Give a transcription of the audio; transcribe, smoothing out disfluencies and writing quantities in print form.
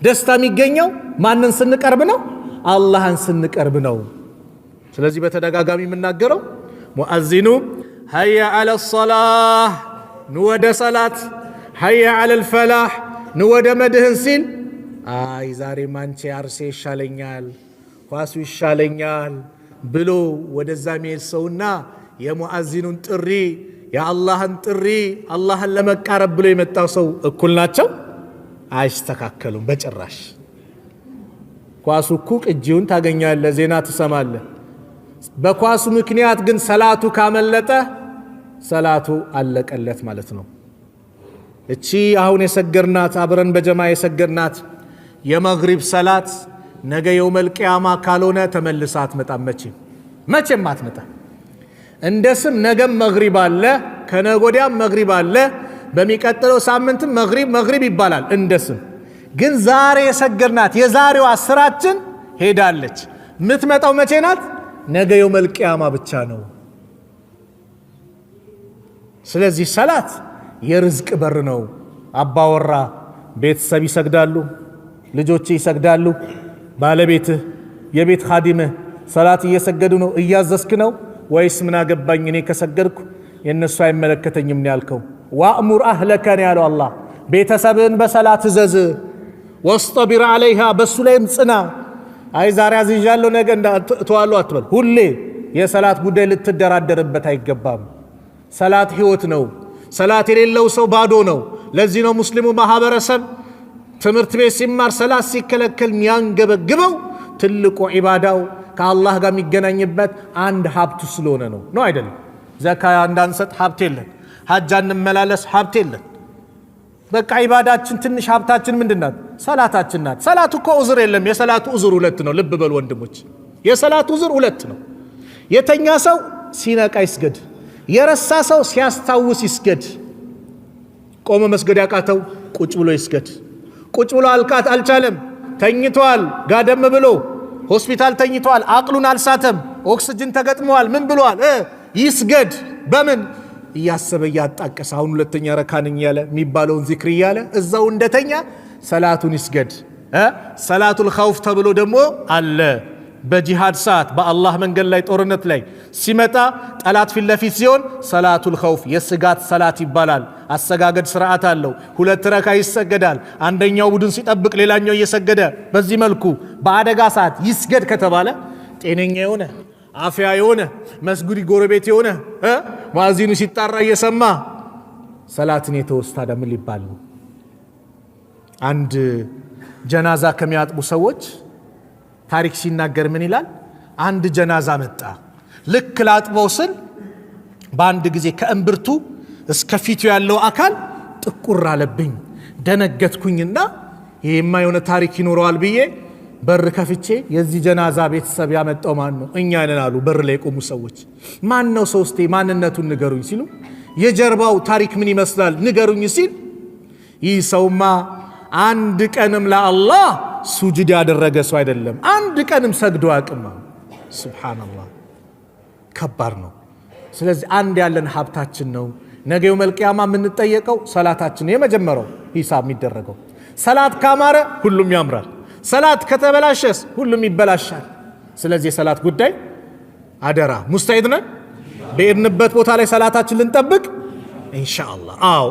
ደስታ የሚገኘው ማንን ስንቀርብ ነው? አላህን ስንቀርብ ነው። ስለዚህ በተደጋጋሚ የምናገረው ሙአዚኑ ሀያ አለ ሰላህ ንወደ ሰላት፣ ሀያ አለ ልፈላህ ንወደ መድህን ሲል አይ ዛሬ ማንቼ አርሴ ይሻለኛል፣ ኳሱ ይሻለኛል ብሎ ወደዛ የሚሄድ ሰውና የሙአዚኑን ጥሪ የአላህን ጥሪ አላህን ለመቃረብ ብሎ የመጣው ሰው እኩል ናቸው? አይስተካከሉም በጭራሽ። ኳሱ እኮ ቅጂውን ታገኛለህ፣ ዜና ትሰማለህ። በኳሱ ምክንያት ግን ሰላቱ ካመለጠ ሰላቱ አለቀለት ማለት ነው። እቺ አሁን የሰገርናት አብረን በጀማ የሰገርናት የመግሪብ ሰላት ነገ የውመል ቂያማ ካልሆነ ተመልሳ አትመጣም። መቼም አትመጣ። እንደ ስም ነገም መግሪብ አለ፣ ከነጎዲያም መግሪብ አለ፣ በሚቀጥለው ሳምንትም መግሪብ ይባላል እንደ ስም። ግን ዛሬ የሰገርናት የዛሬዋ ስራችን ሄዳለች። የምትመጣው መቼ ናት? ነገ የውመል ቂያማ ብቻ ነው። ስለዚህ ሰላት የርዝቅ በር ነው። አባወራ ቤተሰብ ይሰግዳሉ፣ ልጆች ይሰግዳሉ፣ ባለቤትህ የቤት ኻዲምህ ሰላት እየሰገዱ ነው፣ እያዘዝክ ነው ወይስ ምን አገባኝ እኔ ከሰገድኩ የነሱ አይመለከተኝም ነው ያልከው? ወአሙር አህለከ ነው ያለው አላህ። ቤተሰብህን በሰላት እዘዝ፣ ወስጠቢር አለይሃ በሱ ላይም ጽና። አይ ዛሬ አዝዣለሁ ነገ ተዋሉ አትበል። ሁሌ የሰላት ጉዳይ ልትደራደርበት አይገባም። ሰላት ህይወት ነው። ሰላት የሌለው ሰው ባዶ ነው። ለዚህ ነው ሙስሊሙ ማህበረሰብ ትምህርት ቤት ሲማር ሰላት ሲከለከል የሚያንገበግበው ትልቁ ዒባዳው ከአላህ ጋር የሚገናኝበት አንድ ሀብቱ ስለሆነ ነው አይደለም? ዘካ እንዳንሰጥ ሀብት የለን፣ ሐጅ እንመላለስ ሀብት የለን። በቃ ዒባዳችን ትንሽ ሀብታችን ምንድናት? ሰላታችን ናት። ሰላት እኮ ዑዝር የለም። የሰላቱ ዑዝር ሁለት ነው። ልብ በሉ ወንድሞች፣ የሰላት ዑዝር ሁለት ነው። የተኛ ሰው ሲነቃ ይስገድ፣ የረሳ ሰው ሲያስታውስ ይስገድ። ቆመ መስገድ ያቃተው ቁጭ ብሎ ይስገድ። ቁጭ ብሎ አልቻለም፣ ተኝቷል፣ ጋደም ብሎ ሆስፒታል ተኝቷል፣ አቅሉን አልሳተም፣ ኦክስጅን ተገጥመዋል፣ ምን ብሏል? ይስገድ። በምን እያሰበ እያጣቀሰ አሁን ሁለተኛ ረካንኝ ያለ የሚባለውን ዚክር እያለ እዛው እንደተኛ ሰላቱን ይስገድ። ሰላቱል ኸውፍ ተብሎ ደግሞ አለ። በጂሃድ ሰዓት በአላህ መንገድ ላይ ጦርነት ላይ ሲመጣ ጠላት ፊት ለፊት ሲሆን ሰላቱል ኸውፍ የስጋት ሰላት ይባላል። አሰጋገድ ስርዓት አለው። ሁለት ረካ ይሰገዳል። አንደኛው ቡድን ሲጠብቅ ሌላኛው እየሰገደ በዚህ መልኩ በአደጋ ሰዓት ይስገድ ከተባለ ጤነኛ የሆነ አፍያ የሆነ መስጉድ ጎረቤት የሆነ ሙአዚኑ ሲጣራ እየሰማ ሰላትን የተወስታ ደም ሊባል ነው። አንድ ጀናዛ ከሚያጥቡ ሰዎች ታሪክ ሲናገር ምን ይላል? አንድ ጀናዛ መጣ። ልክ ላጥበው ስል በአንድ ጊዜ ከእምብርቱ እስከ ፊቱ ያለው አካል ጥቁር አለብኝ። ደነገጥኩኝና ይሄማ የሆነ ታሪክ ይኖረዋል ብዬ በር ከፍቼ የዚህ ጀናዛ ቤተሰብ ያመጣው ማን ነው? እኛ ነን አሉ በር ላይ የቆሙ ሰዎች። ማን ነው ሰው? እስቲ ማንነቱን ንገሩኝ ሲሉ የጀርባው ታሪክ ምን ይመስላል ንገሩኝ ሲል ይህ ሰውማ አንድ ቀንም ለአላህ ሱጁድ ያደረገ ሰው አይደለም፣ አንድ ቀንም ሰግዶ አያውቅም። ሱብሃንአላህ፣ ከባድ ነው። ስለዚህ አንድ ያለን ሀብታችን ነው። ነገ የውመል ቂያማ የምንጠየቀው ሰላታችን ነው። የመጀመሪያው ሂሳብ የሚደረገው ሰላት ካማረ ሁሉም ያምራል፣ ሰላት ከተበላሸስ ሁሉም ይበላሻል። ስለዚህ የሰላት ጉዳይ አደራ ሙስተዒድ ነን። በሄድንበት ቦታ ላይ ሰላታችን ልንጠብቅ ኢንሻአላህ። አዎ